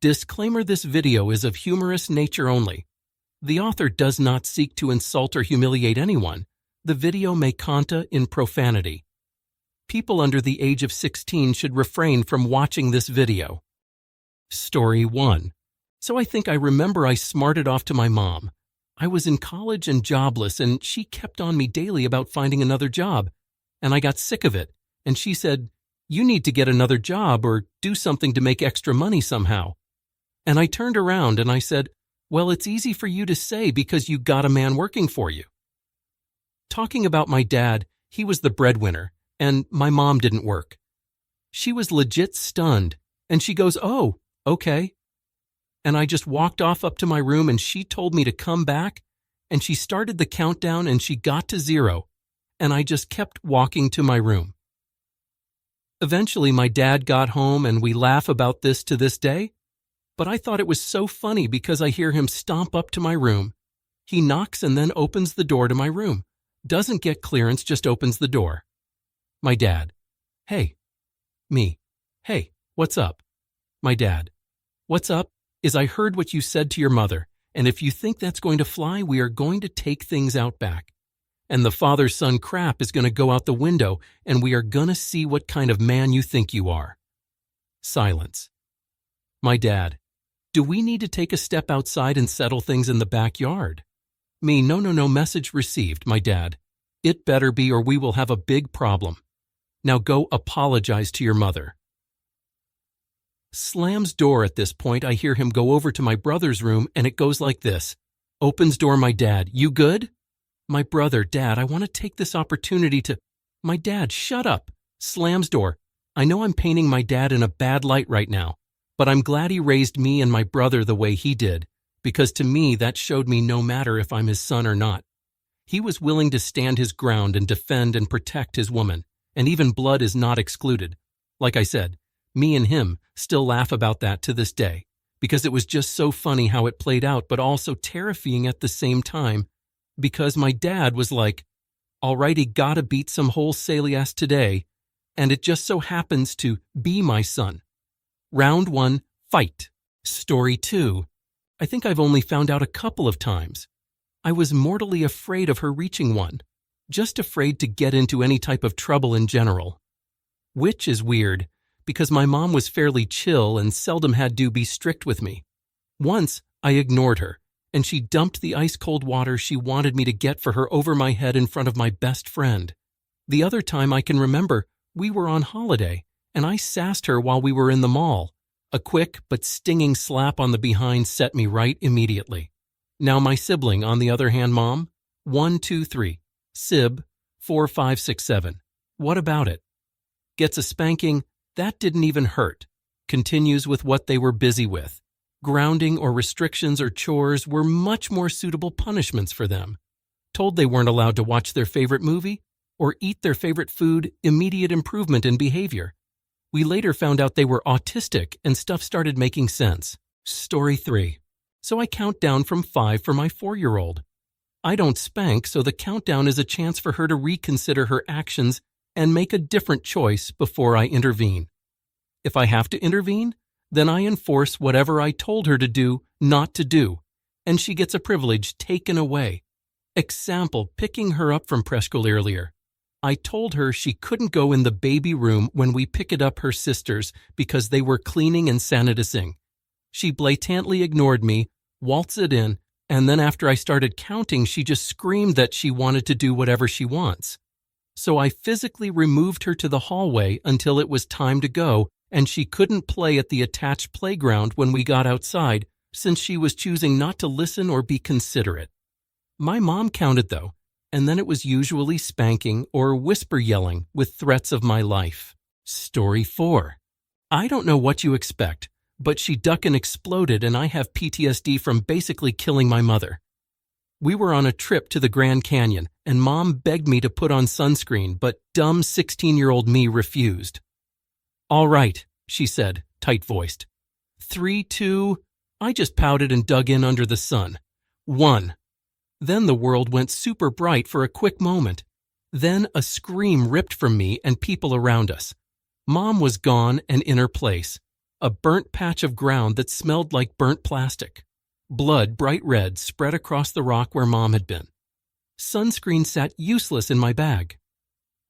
Disclaimer: this video is of humorous nature only. The author does not seek to insult or humiliate anyone. The video may contain profanity. People under the age of 16 should refrain from watching this video. Story 1. So I think I remember I smarted off to my mom. I was in college and jobless, and she kept on me daily about finding another job. And I got sick of it, and she said, "You need to get another job or do something to make extra money somehow." And I turned around and I said, "Well, it's easy for you to say because you got a man working for you." Talking about my dad, he was the breadwinner, and my mom didn't work. She was legit stunned, and she goes, "Oh, okay." And I just walked off up to my room, and she told me to come back, and she started the countdown, and she got to 0, and I just kept walking to my room. Eventually, my dad got home, and we laugh about this to this day. But I thought it was so funny because I hear him stomp up to my room. He knocks and then opens the door to my room. Doesn't get clearance, just opens the door. My dad: "Hey." Me: "Hey, what's up?" My dad: "What's up is I heard what you said to your mother, and if you think that's going to fly, we are going to take things out back. And the father-son crap is going to go out the window, and we are going to see what kind of man you think you are." Silence. My dad: "Do we need to take a step outside and settle things in the backyard?" Me: No, message received, my dad. It better be or we will have a big problem. Now go apologize to your mother." Slams door. At this point, I hear him go over to my brother's room, and it goes like this. Opens door. My dad: "You good?" My brother: "Dad, I want to take this opportunity to—" My dad: "Shut up." Slams door. I know I'm painting my dad in a bad light right now, but I'm glad he raised me and my brother the way he did, because to me that showed me no matter if I'm his son or not. He was willing to stand his ground and defend and protect his woman, and even blood is not excluded. Like I said, me and him still laugh about that to this day, because it was just so funny how it played out, but also terrifying at the same time, because my dad was like, "Alrighty, gotta beat some wholesale ass today," and it just so happens to be my son. Round 1, fight. Story 2. I think I've only found out a couple of times. I was mortally afraid of her reaching one, just afraid to get into any type of trouble in general. Which is weird, because my mom was fairly chill and seldom had to be strict with me. Once, I ignored her, and she dumped the ice-cold water she wanted me to get for her over my head in front of my best friend. The other time I can remember, we were on holiday, and I sassed her while we were in the mall. A quick but stinging slap on the behind set me right immediately. Now my sibling, on the other hand, Mom, 1, 2, 3. Sib, 4, 5, 6, 7. What about it? Gets a spanking. That didn't even hurt. Continues with what they were busy with. Grounding or restrictions or chores were much more suitable punishments for them. Told they weren't allowed to watch their favorite movie or eat their favorite food, immediate improvement in behavior. We later found out they were autistic and stuff started making sense. Story 3. So I count down from 5 for my 4-year-old. I don't spank, so the countdown is a chance for her to reconsider her actions and make a different choice before I intervene. If I have to intervene, then I enforce whatever I told her to do, not to do, and she gets a privilege taken away. Example, picking her up from preschool earlier. I told her she couldn't go in the baby room when we picked up her sisters because they were cleaning and sanitizing. She blatantly ignored me, waltzed it in, and then after I started counting, she just screamed that she wanted to do whatever she wants. So I physically removed her to the hallway until it was time to go, and she couldn't play at the attached playground when we got outside since she was choosing not to listen or be considerate. My mom counted though, and then it was usually spanking or whisper yelling with threats of my life. Story 4. I don't know what you expect, but she ducked and exploded, and I have PTSD from basically killing my mother. We were on a trip to the Grand Canyon, and Mom begged me to put on sunscreen, but dumb 16-year-old me refused. "All right," she said, tight-voiced. 3, 2, I just pouted and dug in under the sun. 1. Then the world went super bright for a quick moment. Then a scream ripped from me and people around us. Mom was gone and in her place. A burnt patch of ground that smelled like burnt plastic. Blood, bright red, spread across the rock where Mom had been. Sunscreen sat useless in my bag.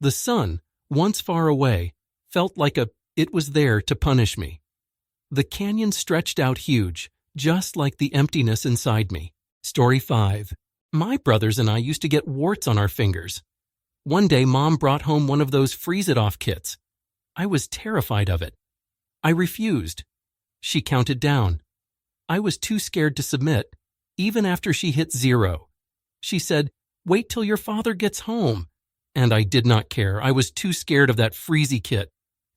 The sun, once far away, felt like it was there to punish me. The canyon stretched out huge, just like the emptiness inside me. Story 5. My brothers and I used to get warts on our fingers. One day, Mom brought home one of those freeze-it-off kits. I was terrified of it. I refused. She counted down. I was too scared to submit, even after she hit 0. She said, "Wait till your father gets home." And I did not care. I was too scared of that freezy kit.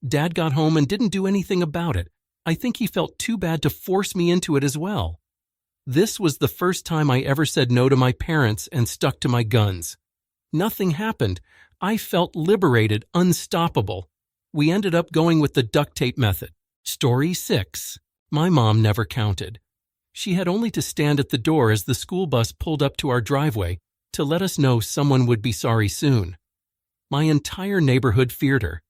Dad got home and didn't do anything about it. I think he felt too bad to force me into it as well. This was the first time I ever said no to my parents and stuck to my guns. Nothing happened. I felt liberated, unstoppable. We ended up going with the duct tape method. Story 6. My mom never counted. She had only to stand at the door as the school bus pulled up to our driveway to let us know someone would be sorry soon. My entire neighborhood feared her.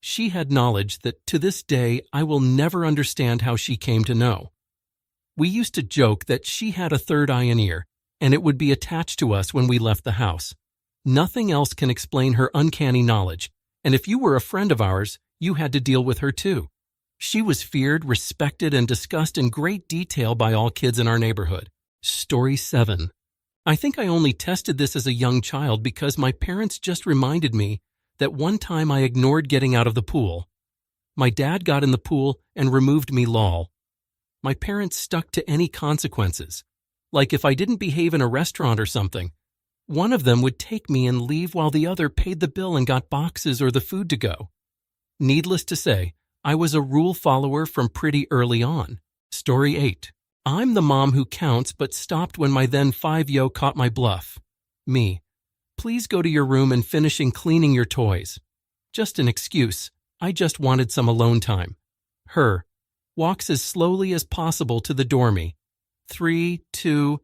She had knowledge that to this day I will never understand how she came to know. We used to joke that she had a third eye and ear, and it would be attached to us when we left the house. Nothing else can explain her uncanny knowledge, and if you were a friend of ours, you had to deal with her too. She was feared, respected, and discussed in great detail by all kids in our neighborhood. Story 7. I think I only tested this as a young child because my parents just reminded me that one time I ignored getting out of the pool. My dad got in the pool and removed me lol. My parents stuck to any consequences. Like if I didn't behave in a restaurant or something, one of them would take me and leave while the other paid the bill and got boxes or the food to go. Needless to say, I was a rule follower from pretty early on. Story 8. I'm the mom who counts but stopped when my then 5-yo caught my bluff. Me. Please go to your room and finishing cleaning your toys. Just an excuse. I just wanted some alone time. Her. Walks as slowly as possible to the dormy. 3, 2.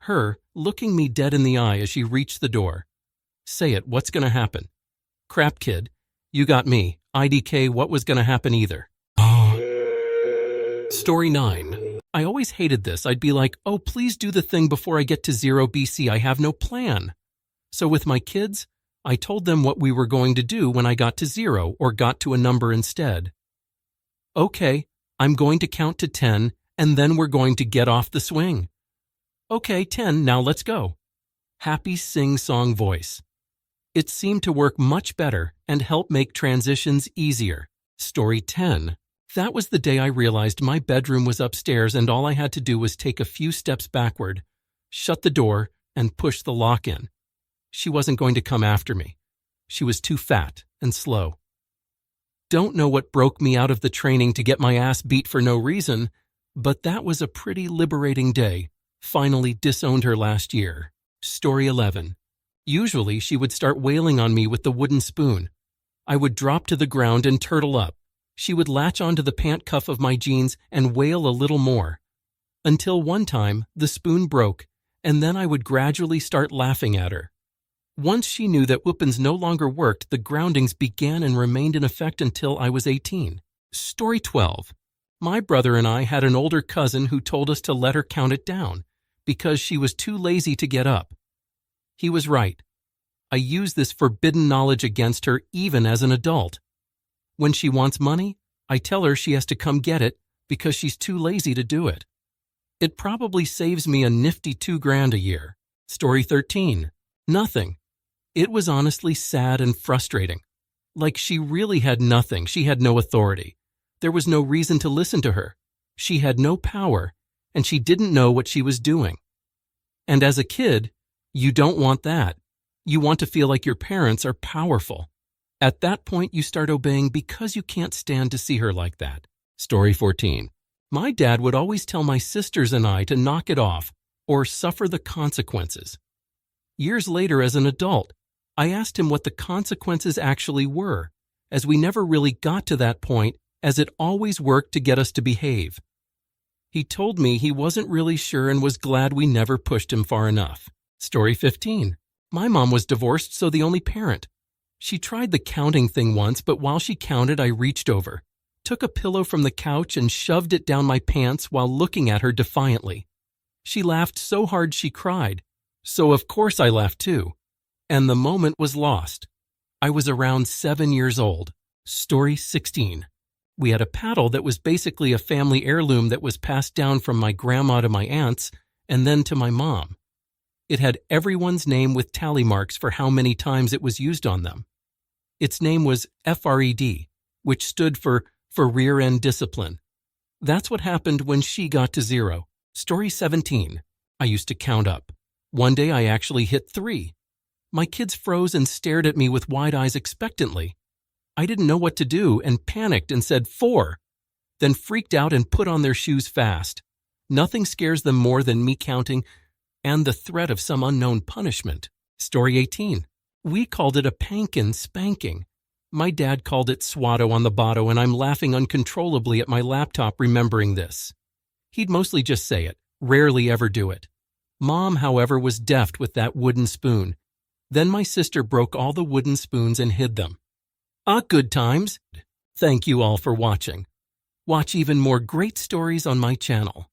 Her, looking me dead in the eye as she reached the door. Say it, what's gonna happen? Crap, kid. You got me. IDK, what was gonna happen either? Story 9. I always hated this. I'd be like, oh, please do the thing before I get to 0 BC. I have no plan. So with my kids, I told them what we were going to do when I got to 0 or got to a number instead. Okay, I'm going to count to 10 and then we're going to get off the swing. Okay, 10, now let's go. Happy sing-song voice. It seemed to work much better and help make transitions easier. Story 10. That was the day I realized my bedroom was upstairs and all I had to do was take a few steps backward, shut the door, and push the lock in. She wasn't going to come after me. She was too fat and slow. Don't know what broke me out of the training to get my ass beat for no reason, but that was a pretty liberating day. Finally disowned her last year. Story 11. Usually she would start wailing on me with the wooden spoon. I would drop to the ground and turtle up. She would latch onto the pant cuff of my jeans and wail a little more. Until one time, the spoon broke, and then I would gradually start laughing at her. Once she knew that whoopins no longer worked, the groundings began and remained in effect until I was 18. Story 12. My brother and I had an older cousin who told us to let her count it down because she was too lazy to get up. He was right. I use this forbidden knowledge against her even as an adult. When she wants money, I tell her she has to come get it because she's too lazy to do it. It probably saves me a nifty $2,000 a year. Story 13. Nothing. It was honestly sad and frustrating. Like she really had nothing. She had no authority. There was no reason to listen to her. She had no power, and she didn't know what she was doing. And as a kid, you don't want that. You want to feel like your parents are powerful. At that point, you start obeying because you can't stand to see her like that. Story 14. My dad would always tell my sisters and I to knock it off or suffer the consequences. Years later, as an adult, I asked him what the consequences actually were, as we never really got to that point, as it always worked to get us to behave. He told me he wasn't really sure and was glad we never pushed him far enough. Story 15. My mom was divorced, so the only parent. She tried the counting thing once, but while she counted, I reached over, took a pillow from the couch and shoved it down my pants while looking at her defiantly. She laughed so hard she cried, so of course I laughed too. And the moment was lost. I was around 7 years old. Story 16. We had a paddle that was basically a family heirloom that was passed down from my grandma to my aunts and then to my mom. It had everyone's name with tally marks for how many times it was used on them. Its name was FRED, which stood for rear end discipline. That's what happened when she got to 0. Story 17. I used to count up. One day I actually hit 3. My kids froze and stared at me with wide eyes expectantly. I didn't know what to do and panicked and said 4, then freaked out and put on their shoes fast. Nothing scares them more than me counting and the threat of some unknown punishment. Story 18. We called it a pankin spanking. My dad called it swatto on the botto, and I'm laughing uncontrollably at my laptop remembering this. He'd mostly just say it, rarely ever do it. Mom, however, was deft with that wooden spoon. Then my sister broke all the wooden spoons and hid them. Good times. Thank you all for watching. Watch even more great stories on my channel.